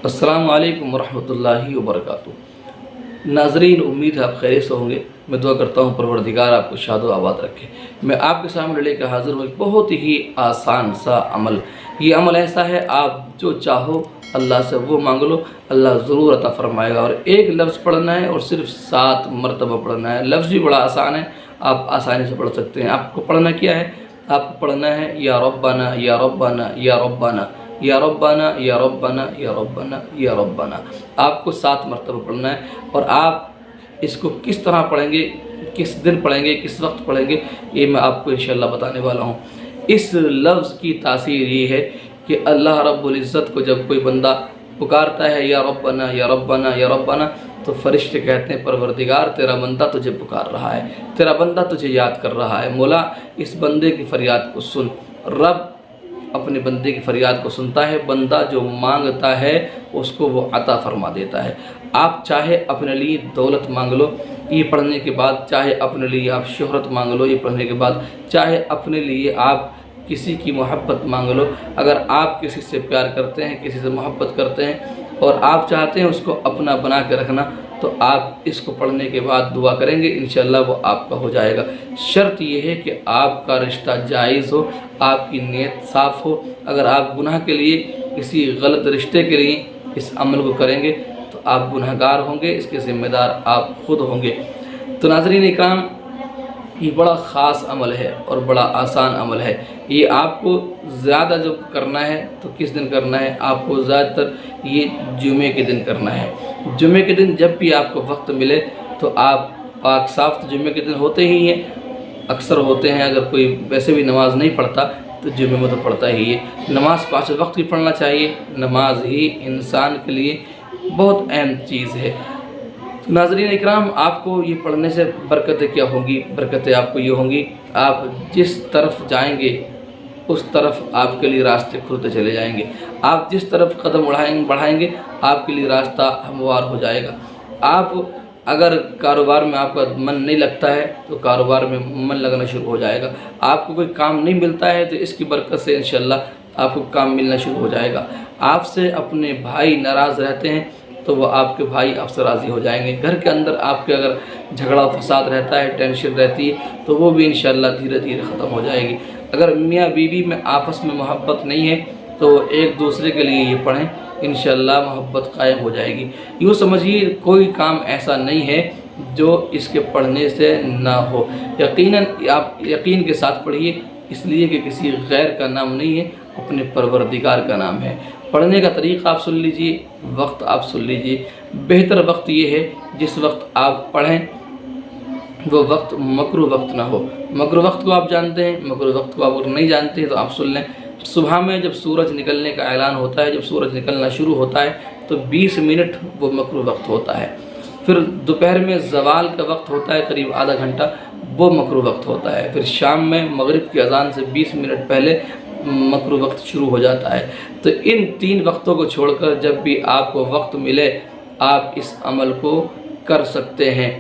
अस्सलामु अलैकुम वरहमतुल्लाहि वबरकातुहू। नाज़रीन, उम्मीद है आप खैरियत से होंगे। मैं दुआ करता हूँ परवरदिगार आपको शादो आबाद रखे। मैं आपके सामने लेकर हाज़िर हूँ एक बहुत ही आसान सा अमल। ये अमल ऐसा है, आप जो चाहो अल्लाह से वो मांग लो, अल्लाह ज़रूर अता फ़रमाएगा। और एक लफ्ज़ पढ़ना है और सिर्फ 7 मरतबा पढ़ना है। लफ्ज़ भी बड़ा आसान है, आप आसानी से पढ़ सकते हैं। आपको पढ़ना क्या है? आपको पढ़ना है या रब्बाना या रब्बाना या रब्बाना या रब्बाना या रब्बाना या रब्बाना या रब्बाना। आपको 7 मरतबा पढ़ना है। और आप इसको किस तरह पढ़ेंगे, किस दिन पढ़ेंगे, किस वक्त पढ़ेंगे, ये मैं आपको इंशाअल्लाह बताने वाला हूँ। इस लफ्ज़ की तासीर ये है कि अल्लाह रब्बुल इज़्ज़त को जब कोई बंदा पुकारता है या रब्बाना या रब्बाना या रब्बाना, तो फरिश्ते कहते हैं परवरदिगार तेरा बंदा तुझे पुकार रहा है, तेरा बंदा तुझे याद कर रहा है। मौला इस बंदे की फ़रियाद को सुन। रब अपने बंदे की फ़रियाद को सुनता है। बंदा जो मांगता है उसको वो अता फ़रमा देता है। आप चाहे अपने लिए दौलत मांग लो ये पढ़ने के बाद, चाहे अपने लिए आप शोहरत मांग लो ये पढ़ने के बाद, चाहे अपने लिए आप किसी की मोहब्बत मांग लो। अगर आप किसी से प्यार करते हैं, किसी से मोहब्बत करते हैं और आप चाहते हैं उसको अपना बना के रखना, तो आप इसको पढ़ने के बाद दुआ करेंगे, इंशाअल्लाह वो आपका हो जाएगा। शर्त यह है कि आपका रिश्ता जायज़ हो, आपकी नीयत साफ़ हो। अगर आप गुनाह के लिए, किसी गलत रिश्ते के लिए इस अमल को करेंगे तो आप गुनहगार होंगे, इसके ज़िम्मेदार आप खुद होंगे। तो नाज़रीन इकराम, ये बड़ा ख़ास अमल है और बड़ा आसान अमल है। ये आपको ज़्यादा जो करना है तो किस दिन करना है? आपको ज़्यादातर ये जुमे के दिन करना है। जुमे के दिन जब भी आपको वक्त मिले तो आप पाक साफ़, तो जुमे के दिन होते ही हैं, अक्सर होते हैं। अगर कोई वैसे भी नमाज़ नहीं पढ़ता तो जुमे में तो पढ़ता ही है। नमाज़ 5 वक्त की पढ़ना चाहिए। नमाज ही इंसान के लिए बहुत अहम चीज़ है। तो नाज़रीन इकराम, आपको ये पढ़ने से बरकतें क्या होंगी? बरकतें आपको ये होंगी, आप जिस तरफ जाएंगे उस तरफ आपके लिए रास्ते खुलते चले जाएंगे। आप जिस तरफ कदम बढ़ाएंगे आपके लिए रास्ता हमवार हो जाएगा। आप अगर कारोबार में आपका मन नहीं लगता है तो कारोबार में मन लगना शुरू हो जाएगा। आपको कोई काम नहीं मिलता है तो इसकी बरकत से इंशाअल्लाह आपको काम मिलना शुरू हो जाएगा। आपसे अपने भाई नाराज़ रहते हैं तो वो आपके भाई आपसे राज़ी हो जाएंगे। घर के अंदर आपके अगर झगड़ा फसाद रहता है, टेंशन रहती है, तो वो भी इंशाअल्लाह धीरे धीरे ख़त्म हो जाएगी। अगर मियाँ बीवी में आपस में मोहब्बत नहीं है तो एक दूसरे के लिए ये पढ़ें, इंशाअल्लाह मोहब्बत कायम हो जाएगी। यूँ समझिए कोई काम ऐसा नहीं है जो इसके पढ़ने से ना हो। यकीनन आप यकीन के साथ पढ़िए, इसलिए कि किसी गैर का नाम नहीं है, अपने परवरदिगार का नाम है। पढ़ने का तरीक़ा आप सुन लीजिए, वक्त आप सुन लीजिए। बेहतर वक्त ये है जिस वक्त आप पढ़ें वो वक्त मकरूह वक्त ना हो। मकरूह वक्त को आप जानते हैं, मकरूह वक्त को आप अगर नहीं जानते हैं तो आप सुन लें। सुबह में जब सूरज निकलने का ऐलान होता है, जब सूरज निकलना शुरू होता है तो 20 मिनट वो मकरूह वक्त होता है। फिर दोपहर में ज़वाल का वक्त होता है करीब आधा घंटा, वो मकरूह वक्त होता है। फिर शाम में मगरिब की अज़ान से 20 मिनट पहले मकरूह वक्त शुरू हो जाता है। तो इन 3 वक्तों को छोड़कर जब भी आपको वक्त मिले आप इस अमल को कर सकते हैं।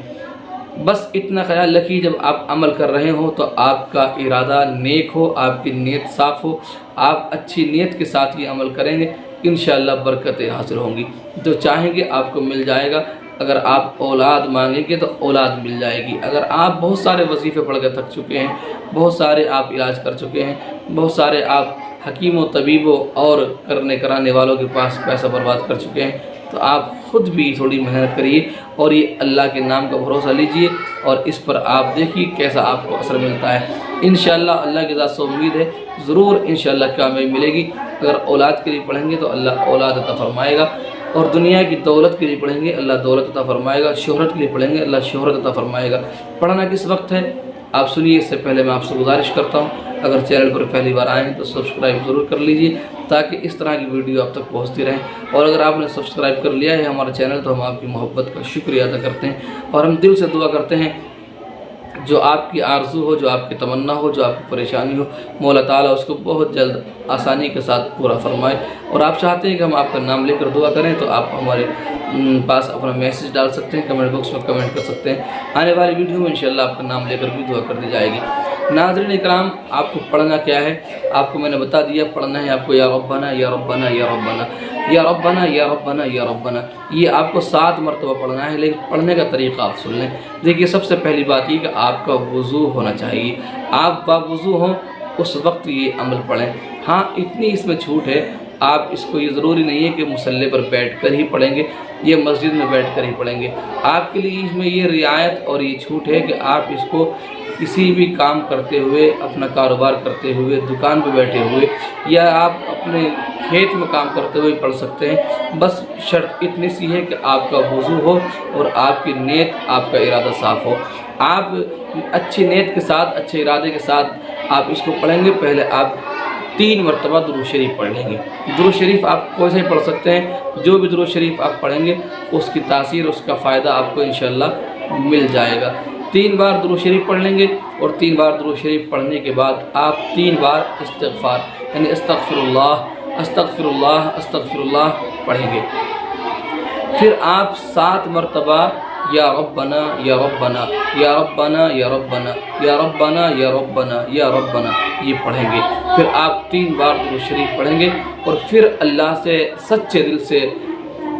बस इतना ख्याल रखिए, जब आप अमल कर रहे हो तो आपका इरादा नेक हो, आपकी नीयत साफ़ हो। आप अच्छी नीयत के साथ ये अमल करेंगे, इंशाअल्लाह बरकतें हासिल होंगी। जो चाहेंगे आपको मिल जाएगा। अगर आप औलाद मांगेंगे तो औलाद मिल जाएगी। अगर आप बहुत सारे वजीफ़े पढ़ कर थक चुके हैं, बहुत सारे आप इलाज कर चुके हैं, बहुत सारे आप हकीमों तबीबों और करने कराने वालों के पास पैसा बर्बाद कर चुके हैं, तो आप ख़ुद भी थोड़ी मेहनत करिए और ये अल्लाह के नाम का भरोसा लीजिए और इस पर आप देखिए कैसा आपको असर मिलता है। इंशाअल्लाह अल्लाह की ज़ात से उम्मीद है ज़रूर इंशाअल्लाह कामयाबी मिलेगी। अगर औलाद के लिए पढ़ेंगे तो अल्लाह औलाद अता फ़रमाएगा, और दुनिया की दौलत के लिए पढ़ेंगे अल्लाह दौलत अता फ़रमाएगा, शोहरत के लिए पढ़ेंगे अल्लाह शोहरत अता फ़रमाएगा। पढ़ना किस वक्त है आप सुनिए। इससे पहले मैं आपसे गुजारिश करता हूँ, अगर चैनल पर पहली बार आए हैं तो सब्सक्राइब ज़रूर कर लीजिए ताकि इस तरह की वीडियो आप तक पहुँचती रहें। और अगर आपने सब्सक्राइब कर लिया है हमारा चैनल तो हम आपकी मोहब्बत का शुक्रिया अदा करते हैं और हम दिल से दुआ करते हैं जो आपकी आरज़ू हो, जो आपकी तमन्ना हो, जो आपकी परेशानी हो, मौला ताला उसको बहुत जल्द आसानी के साथ पूरा फरमाए। और आप चाहते हैं कि हम आपका नाम लेकर दुआ करें तो आप हमारे पास अपना मैसेज डाल सकते हैं, कमेंट बॉक्स में कमेंट कर सकते हैं। आने वाली वीडियो में इंशाअल्लाह आपका नाम लेकर भी दुआ कर दी जाएगी। नाज़रीन इकराम, आपको पढ़ना क्या है, आपको मैंने बता दिया। पढ़ना है आपको या रब्बना या रब्बना या रब्बना या रब्बना या रब्बना या रब्बना। ये आपको 7 मरतबा पढ़ना है, लेकिन पढ़ने का तरीक़ा आप सुन लें। देखिए, सबसे पहली बात ये कि आपका वज़ू होना चाहिए। आप बावज़ू हों उस वक्त ये अमल पढ़ें। हाँ, इतनी इसमें छूट है, आप इसको ये ज़रूरी नहीं है कि मुसल्ले पर बैठ कर ही पढ़ेंगे, ये मस्जिद में बैठ कर ही पढ़ेंगे। आपके लिए इसमें ये रियायत और ये छूट है कि आप इसको किसी भी काम करते हुए, अपना कारोबार करते हुए, दुकान पर बैठे हुए, या आप अपने खेत में काम करते हुए पढ़ सकते हैं। बस शर्त इतनी सी है कि आपका वज़ू हो और आपकी नीयत, आपका इरादा साफ़ हो। आप अच्छी नीयत के साथ, अच्छे इरादे के साथ आप इसको पढ़ेंगे। पहले आप 3 मरतबा दुरूद शरीफ पढ़ लेंगे। दुरूद शरीफ आप कोई पढ़ सकते हैं, जो भी दुरूद शरीफ आप पढ़ेंगे उसकी तासीर, उसका फ़ायदा आपको इंशाअल्लाह मिल जाएगा। 3 बार दुरूद शरीफ पढ़ लेंगे और 3 बार दुरूद शरीफ पढ़ने के बाद आप 3 बार इस्तिग़फ़ार यानी अस्तग़फ़िरुल्लाह अस्तग़फ़िरुल्लाह अस्तग़फ़िरुल्लाह पढ़ेंगे। फिर आप 7 मरतबा या रब्बना या रब्बना या रब्बना या रब्बना या रब्बना या रब्बना या रब्बना ये पढ़ेंगे। फिर आप 3 बार दुरूद शरीफ पढ़ेंगे और फिर अल्लाह से सच्चे दिल से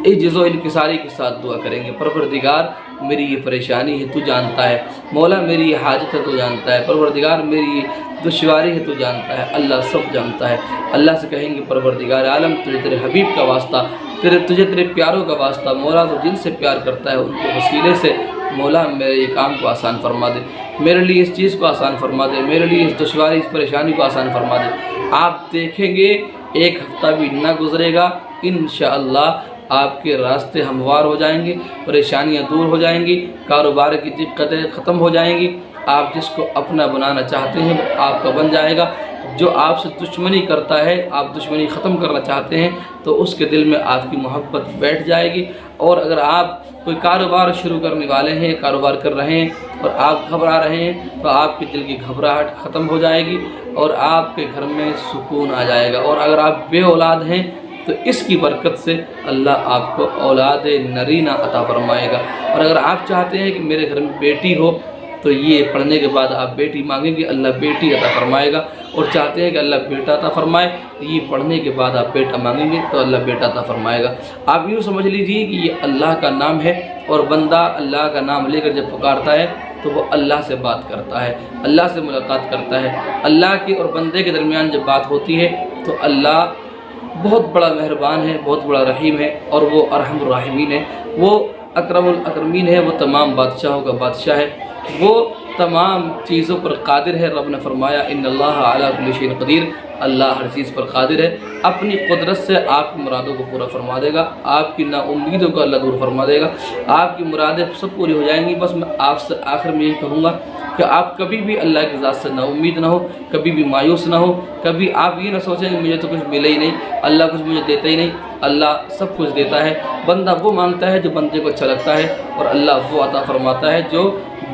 इज्ज़ व इनकिसारी के साथ दुआ करेंगे। परवरदिगार, मेरी ये परेशानी है तू जानता है, मौला मेरी ये हाजत है तू जानता है, परवरदिगार मेरी ये दुश्वारी है तू जानता है, अल्लाह सब जानता है। अल्लाह से कहेंगे, परवरदिगार आलम, तुझे तेरे हबीब का वास्ता, तुझे तेरे प्यारों का वास्ता, मौला तो जिनसे प्यार करता है उनके वसीले से मौला मेरे ये काम को आसान फरमा दे, मेरे लिए इस चीज़ को आसान फरमा दे, मेरे लिए इस दुश्वारी, इस परेशानी को आसान फरमा दे। आप देखेंगे 1 हफ़्ता भी ना गुजरेगा, इंशाअल्लाह आपके रास्ते हमवार हो जाएंगे, परेशानियां दूर हो जाएंगी, कारोबार की दिक्कतें ख़त्म हो जाएंगी। आप जिसको अपना बनाना चाहते हैं वो आपका बन जाएगा। जो आपसे दुश्मनी करता है, आप दुश्मनी ख़त्म करना चाहते हैं तो उसके दिल में आपकी मोहब्बत बैठ जाएगी। और अगर आप कोई कारोबार शुरू करने वाले हैं, कारोबार कर रहे हैं और आप घबरा रहे हैं, तो आपके दिल की घबराहट ख़त्म हो जाएगी और आपके घर में सुकून आ जाएगा। और अगर आप बे औलाद हैं तो इसकी बरकत से अल्लाह आपको औलाद नरीना अता फरमाएगा। और अगर आप चाहते हैं कि मेरे घर में बेटी हो तो ये पढ़ने के बाद आप बेटी मांगेंगे, अल्लाह बेटी अता फरमाएगा। और चाहते हैं कि अल्लाह बेटा अता फरमाए, तो ये पढ़ने के बाद आप बेटा मांगेंगे तो अल्लाह बेटा अता फरमाएगा। आप यूँ समझ लीजिए कि ये अल्लाह का नाम है और बंदा अल्लाह का नाम लेकर जब पुकारता है तो वो अल्लाह से बात करता है, अल्लाह से मुलाकात करता है। अल्लाह की और बंदे के दरमियान जब बात होती है तो अल्लाह बहुत बड़ा मेहरबान है, बहुत बड़ा रहीम है और वो अरहमुर राहिमीन है, वो अकरमुल अकरमीन है, वो तमाम बादशाहों का बादशाह है, वो तमाम चीज़ों पर कादिर है। रब ने फरमाया इन्नल्लाह अला कुल्लि शैइन क़दीर, अल्लाह हर चीज़ पर कादिर है। अपनी कुदरत से आपकी मुरादों को पूरा फरमा देगा, आपकी नाउम्मीदों को अल्लाह दूर फरमा देगा, आपकी मुरादें सब पूरी हो जाएंगी। बस मैं आपसे आखिर में यही कहूँगा कि आप कभी भी अल्लाह की ज़ात से नाउम्मीद ना हो, कभी भी मायूस ना हो, कभी आप ये ना सोचें कि मुझे तो कुछ मिले ही नहीं, अल्लाह कुछ मुझे देता ही नहीं। अल्लाह सब कुछ देता है, बंदा वो मांगता है जो बंदे को अच्छा लगता है और अल्लाह वो अता फरमाता है जो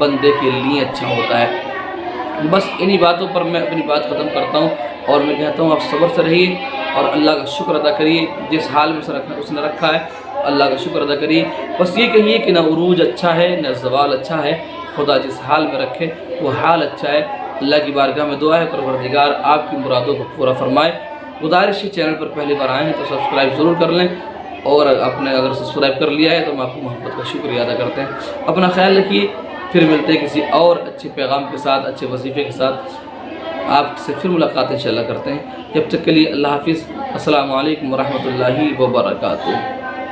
बंदे के लिए अच्छा होता है। बस इन्हीं बातों पर मैं अपनी बात ख़त्म करता हूँ और मैं कहता हूँ आप सब्र से रहिए और अल्लाह का शुक्र अदा करिए। जिस हाल में उसने रखा है अल्लाह का शुक्र अदा करिए। बस ये कहिए कि ना उरूज अच्छा है ना ज़वाल अच्छा है, खुदा जिस हाल में रखे वो हाल अच्छा है। अल्लाह की बारगाह में दुआ है परवरदिगार आपकी मुरादों को पूरा फरमाए। गुजारिश है चैनल पर पहली बार आए हैं तो सब्सक्राइब ज़रूर कर लें और आपने अगर सब्सक्राइब कर लिया है तो हम आपको मोहब्बत का शुक्रिया अदा करते हैं। अपना ख्याल रखिए, फिर मिलते हैं किसी और अच्छे पैगाम के साथ, अच्छे वजीफ़े के साथ। आपसे फिर मुलाकात इंशाअल्लाह करते हैं। जब तक के लिए अल्लाह हाफिज़। अस्सलामु अलैकुम व रहमतुल्लाहि व बरकातुहू।